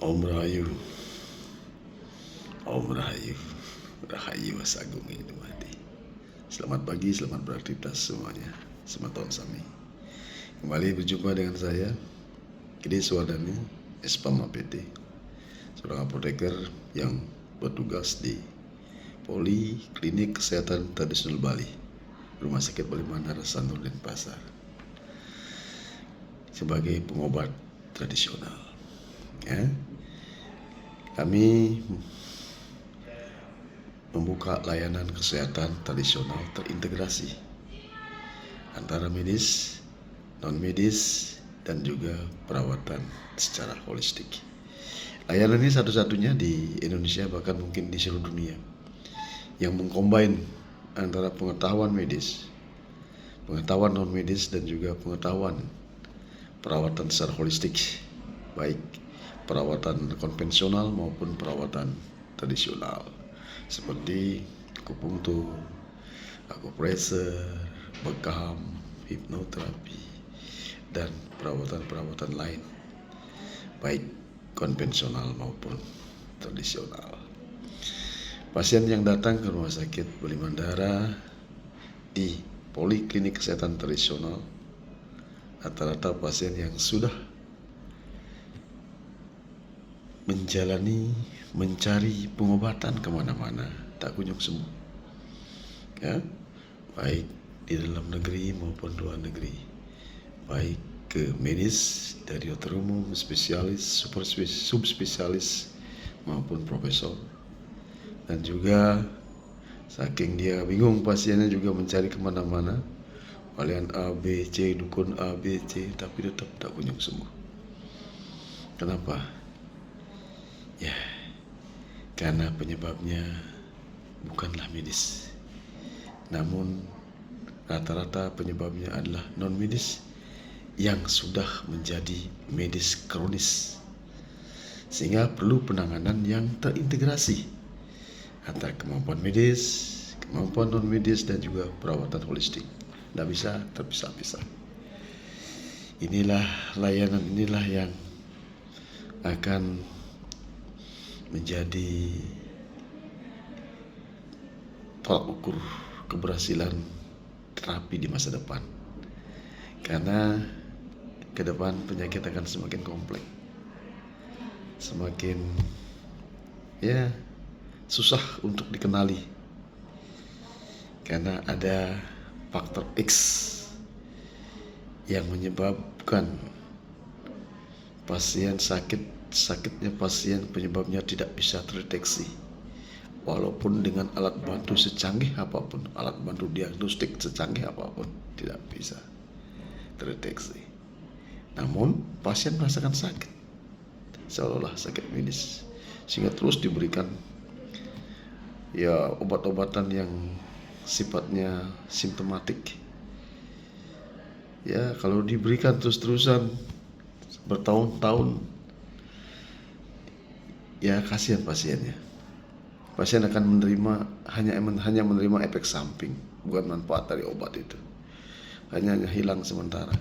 Om Rahayu, Om Rahayu, Rahayu Asagung itu mati. Selamat pagi, selamat beraktivitas semuanya. Selamat tahun Sami. Kembali berjumpa dengan saya, Kidi Suwardani, SPAM APT, seorang apoteker yang bertugas di Poliklinik Kesehatan Tradisional Bali, Rumah Sakit Bali Mandar, Sanur Denpasar, sebagai pengobat tradisional. Ya, kami membuka layanan kesehatan tradisional terintegrasi antara medis, non-medis, dan juga perawatan secara holistik. Layanan ini satu-satunya di Indonesia, bahkan mungkin di seluruh dunia, yang mengcombine antara pengetahuan medis, pengetahuan non-medis, dan juga pengetahuan perawatan secara holistik, baik perawatan konvensional maupun perawatan tradisional, seperti akupunktur, akupressure, bekam, hipnoterapi, dan perawatan-perawatan lain, baik konvensional maupun tradisional. Pasien yang datang ke Rumah Sakit Bali Mandara di Poliklinik Kesehatan Tradisional rata-rata pasien yang sudah mencari pengobatan kemana-mana, tak kunjung sembuh, ya, baik di dalam negeri maupun luar negeri, baik ke medis dari dokter umum, spesialis, subspesialis maupun profesor, dan juga saking dia bingung pasiennya juga mencari kemana-mana, kalian A, B, C, dukun A, B, C, tapi tetap tak kunjung sembuh. Kenapa? Ya, karena penyebabnya bukanlah medis, namun rata-rata penyebabnya adalah non-medis yang sudah menjadi medis kronis, sehingga perlu penanganan yang terintegrasi antara kemampuan medis, kemampuan non-medis, dan juga perawatan holistik. Tidak bisa terpisah-pisah. Inilah layanan, inilah yang akan menjadi tolak ukur keberhasilan terapi di masa depan. Karena ke depan penyakit akan semakin kompleks, semakin susah untuk dikenali, karena ada faktor X yang menyebabkan pasien sakitnya pasien penyebabnya tidak bisa terdeteksi, walaupun dengan alat bantu secanggih apapun, alat bantu diagnostik secanggih apapun, tidak bisa terdeteksi. Namun pasien merasakan sakit seolah-olah sakit medis, sehingga terus diberikan obat-obatan yang sifatnya simptomatik. Ya, kalau diberikan terus-terusan bertahun-tahun, ya kasihan pasiennya. Pasien akan hanya menerima efek samping, bukan manfaat dari obat itu. Hanya hilang sementara,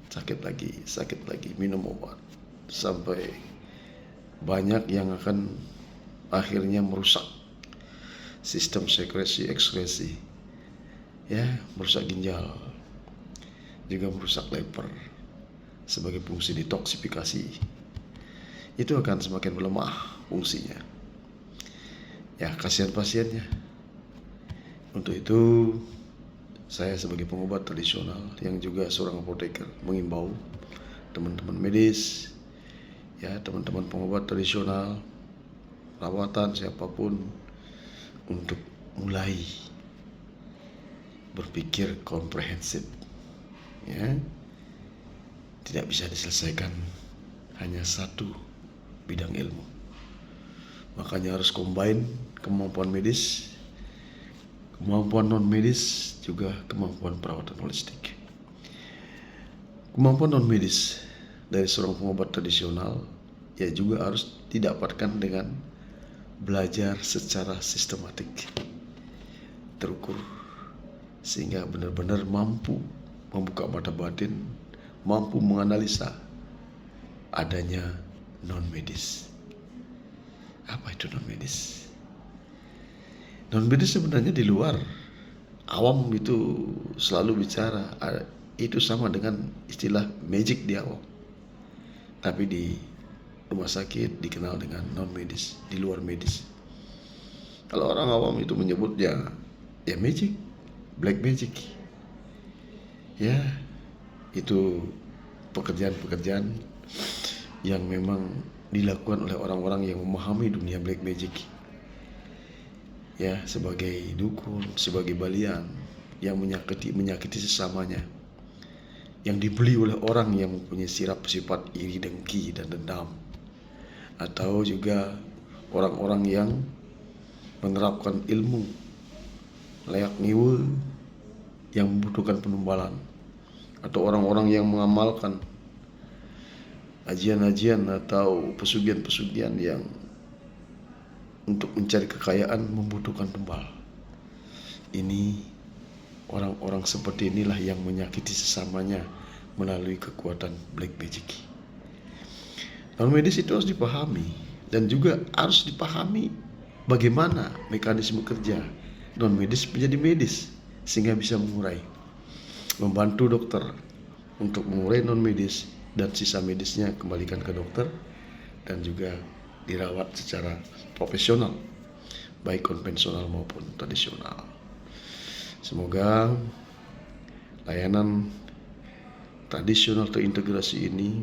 sakit lagi, minum obat, sampai banyak yang akan akhirnya merusak sistem sekresi ekskresi, ya, merusak ginjal, juga merusak lever sebagai fungsi detoksifikasi. Itu akan semakin melemah fungsinya. Ya, kasihan pasiennya. Untuk itu saya sebagai pengobat tradisional yang juga seorang apoteker mengimbau teman-teman medis, ya, teman-teman pengobat tradisional, perawatan siapapun, untuk mulai berpikir komprehensif. Ya, tidak bisa diselesaikan hanya satu bidang ilmu, makanya harus combine kemampuan medis, kemampuan non medis, juga kemampuan perawatan holistik. Kemampuan non medis dari seorang pengobat tradisional ya juga harus didapatkan dengan belajar secara sistematik, terukur, sehingga benar-benar mampu membuka mata batin, mampu menganalisa adanya non medis. Apa itu non medis? Non medis sebenarnya di luar awam itu selalu bicara itu sama dengan istilah magic di awam, tapi di rumah sakit dikenal dengan non medis, di luar medis. Kalau orang awam itu menyebutnya ya magic, black magic. Ya, itu pekerjaan-pekerjaan yang memang dilakukan oleh orang-orang yang memahami dunia black magic. Ya, sebagai dukun, sebagai balian yang menyakiti sesamanya, yang dibeli oleh orang yang mempunyai sifat iri, dengki, dan dendam, atau juga orang-orang yang menerapkan ilmu layak niwe yang membutuhkan penumbalan, atau orang-orang yang mengamalkan ajian-ajian atau pesugihan-pesugihan yang untuk mencari kekayaan membutuhkan tumbal. Ini orang-orang seperti inilah yang menyakiti sesamanya melalui kekuatan black magic. Non medis itu harus dipahami, dan juga harus dipahami bagaimana mekanisme kerja non medis menjadi medis, sehingga bisa mengurai, membantu dokter untuk mengurai non medis, dan sisa medisnya kembalikan ke dokter dan juga dirawat secara profesional, baik konvensional maupun tradisional. Semoga layanan tradisional terintegrasi ini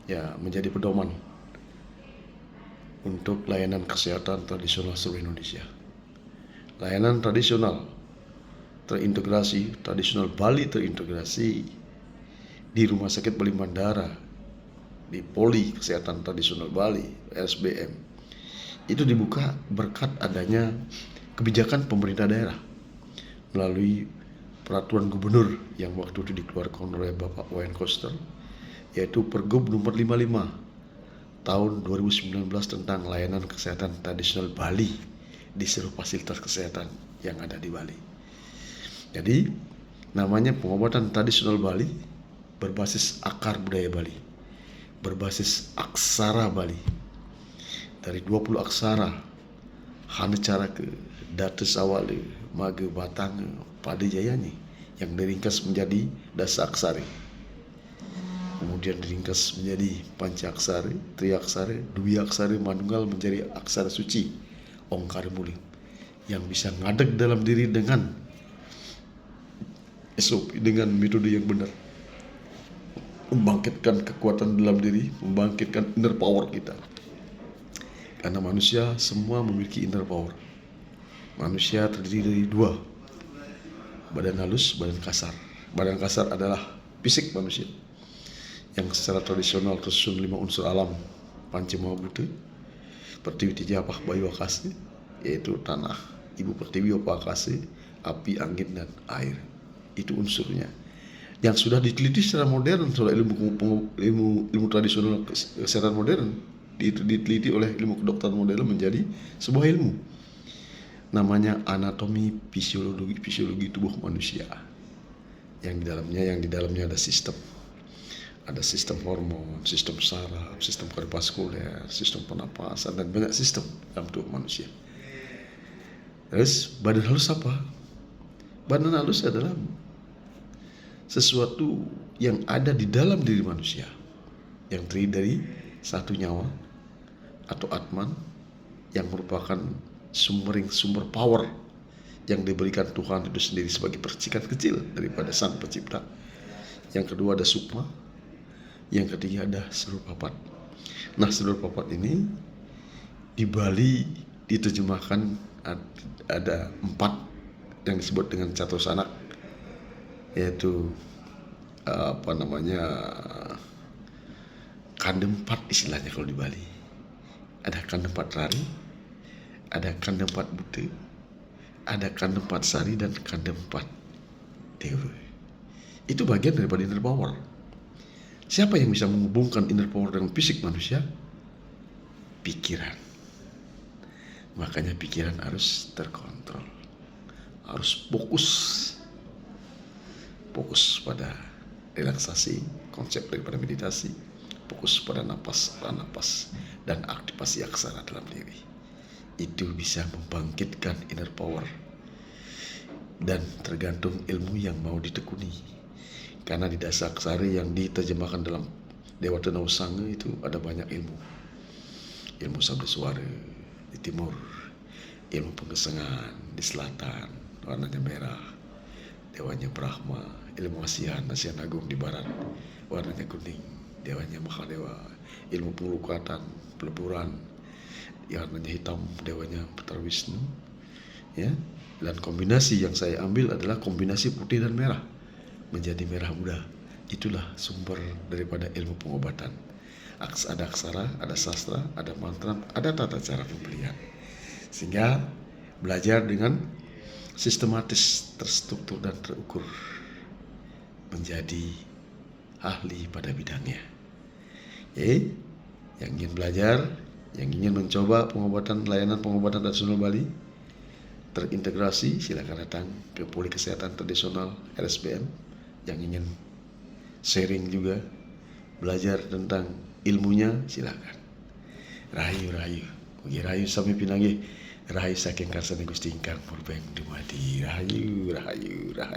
ya menjadi pedoman untuk layanan kesehatan tradisional seluruh Indonesia. Layanan tradisional terintegrasi, tradisional Bali terintegrasi di Rumah Sakit Bali Mandara, di Poli Kesehatan Tradisional Bali, RSBM, itu dibuka berkat adanya kebijakan pemerintah daerah melalui peraturan gubernur yang waktu itu dikeluarkan oleh Bapak Wayan Koster, yaitu Pergub nomor 55 tahun 2019 tentang layanan kesehatan tradisional Bali di seluruh fasilitas kesehatan yang ada di Bali. Jadi namanya pengobatan tradisional Bali berbasis akar budaya Bali, berbasis aksara Bali. Dari 20 aksara, Hana Caraka, Data Sawale, Maga Batanga, Pada Jayani, yang diringkas menjadi Dasa Aksari. Kemudian diringkas menjadi Panca Aksari, Tri Aksari, Dwi Aksari, Manunggal menjadi aksara suci, Ongkar Muling, yang bisa ngadeg dalam diri dengan SOP, dengan metode yang benar, membangkitkan kekuatan dalam diri, membangkitkan inner power kita. Karena manusia semua memiliki inner power. Manusia terdiri dari dua, badan halus, badan kasar. Badan kasar adalah fisik manusia, yang secara tradisional tersusun 5 unsur alam, Panca Mahabhuta, Pertiwi Tijapah Bayu Akasa, yaitu tanah, ibu pertiwi apa akasa, api, angin, dan air. Itu unsurnya yang sudah diteliti secara modern oleh ilmu tradisional kesehatan modern, diteliti oleh ilmu kedokteran modern menjadi sebuah ilmu, namanya anatomi fisiologi tubuh manusia, yang di dalamnya ada sistem hormon, sistem saraf, sistem kardiovaskuler, sistem pernapasan, dan banyak sistem dalam tubuh manusia. Terus badan halus apa? Badan halus adalah sesuatu yang ada di dalam diri manusia, yang terdiri dari satu nyawa atau atman, yang merupakan sumber power yang diberikan Tuhan itu sendiri sebagai percikan kecil daripada Sang Pencipta. Yang kedua ada sukma, yang ketiga ada seluruh papat. Nah, seluruh papat ini di Bali diterjemahkan ada 4 yang disebut dengan Catusanak, yaitu Kandempat istilahnya kalau di Bali. Ada Kandempat Rari, ada Kandempat Buta, ada Kandempat Sari, dan Kandempat Dewa. Itu bagian daripada inner power. Siapa yang bisa menghubungkan inner power dengan fisik manusia? Pikiran. Makanya pikiran harus terkontrol, harus fokus pada relaksasi, konsep daripada meditasi, fokus pada napas, dan aktivasi aksara dalam diri. Itu bisa membangkitkan inner power, dan tergantung ilmu yang mau ditekuni. Karena di dasar aksara yang diterjemahkan dalam Dewa Tenau Sanga itu ada banyak ilmu. Ilmu sabda suara di timur, ilmu pengesengan di selatan, warnanya merah, dewanya Brahma. Ilmu Asian Agung di barat, warnanya kuning, dewanya Mahadewa. Ilmu pengelukatan, peleburan, warnanya hitam, dewanya Betara Wisnu. Ya, dan kombinasi yang saya ambil adalah kombinasi putih dan merah menjadi merah muda. Itulah sumber daripada ilmu pengobatan. Ada aksara, ada sastra, ada mantra, ada tata cara pembelian. Sehingga belajar dengan sistematis, terstruktur dan terukur, menjadi ahli pada bidangnya. Yang ingin belajar, yang ingin mencoba layanan pengobatan tradisional Bali terintegrasi, silakan datang ke Poli Kesehatan Tradisional RSBM. Yang ingin sharing juga, belajar tentang ilmunya, silakan. Rahayu, ugi rahayu sami pinanggih, rahayu saking karsane Gusti ingkang purbeng dumadi. Rahayu.